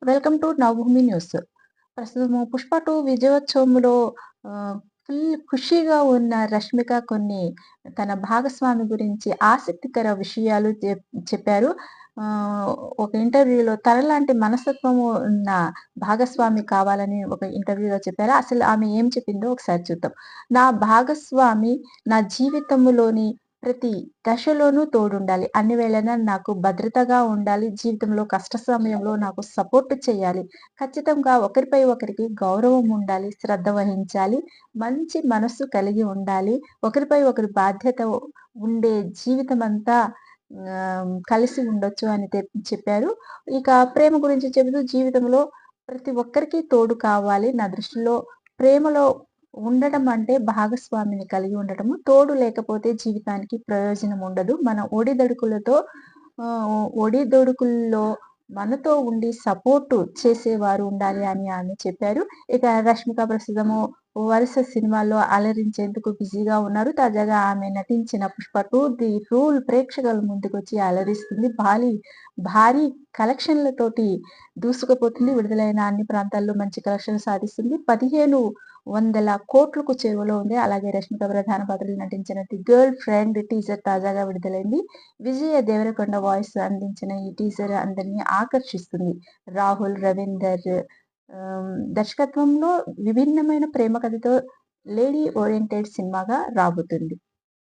Welcome to Navabhoomi news. ప్రస్తుతము 'Pushpa 2' విజయోత్సవంలో full ఖుషీగా ఉన్న రష్మిక కొన్ని తన భాగస్వామి గురించి ఆసక్తికర విషయాలు చెప్పారు. ఆహ్, ఒక ఇంటర్వ్యూలో తనలాంటి మనస్తత్వము ఉన్న భాగస్వామి కావాలని ఒక ఇంటర్వ్యూలో చెప్పారు. అసలు ఆమె ఏం చెప్పిందో ఒకసారి చూద్దాం. నా భాగస్వామి నా జీవితంలోని ప్రతి దశలోనూ తోడుండాలి. అన్ని వేళలా నాకు భద్రతగా ఉండాలి. జీవితంలో కష్ట సమయంలో నాకు సపోర్ట్ చేయాలి. ఖచ్చితంగా ఒకరిపై ఒకరికి గౌరవం ఉండాలి. శ్రద్ధ వహించాలి. మంచి మనస్సు కలిగి ఉండాలి. ఒకరిపై ఒకరు బాధ్యత ఉండే జీవితమంతా కలిసి ఉండొచ్చు అని చెప్పారు. ఇక ప్రేమ గురించి చెబుతూ జీవితంలో ప్రతి ఒక్కరికి తోడు కావాలి. నా దృష్టిలో ప్రేమలో ఉండడం అంటే భాగస్వామిని కలిగి ఉండటము. తోడు లేకపోతే జీవితానికి ప్రయోజనం ఉండదు. మన ఒడిదొడుకుల్లో మనతో ఉండి సపోర్టు చేసేవారు ఉండాలి అని ఆమె చెప్పారు. ఇక రష్మిక ప్రస్తుతము వరుస సినిమాల్లో అలరించేందుకు బిజీగా ఉన్నారు. తాజాగా ఆమె నటించిన 'పుష్ప 2 ది రూల్' ప్రేక్షకుల ముందుకొచ్చి అలరిస్తుంది. భారీ కలెక్షన్‌లతోటి దూసుకుపోతుంది. విడుదలైన అన్ని ప్రాంతాల్లో మంచి కలెక్షన్లు సాధిస్తుంది. 1500 కోట్లకు చేరువలో ఉంది. అలాగే రష్మిక ప్రధాన పాత్రలో నటించిన 'ది గర్ల్ ఫ్రెండ్' టీజర్ తాజాగా విడుదలైంది. విజయ దేవరకొండ వాయిస్ అందించిన ఈ టీజర్ అందరిని ఆకర్షిస్తుంది. రాహుల్ రవీందర్ దర్శకత్వంలో విభిన్నమైన ప్రేమ కథతో లేడీ ఓరియెంటెడ్ సినిమాగా రాబోతుంది.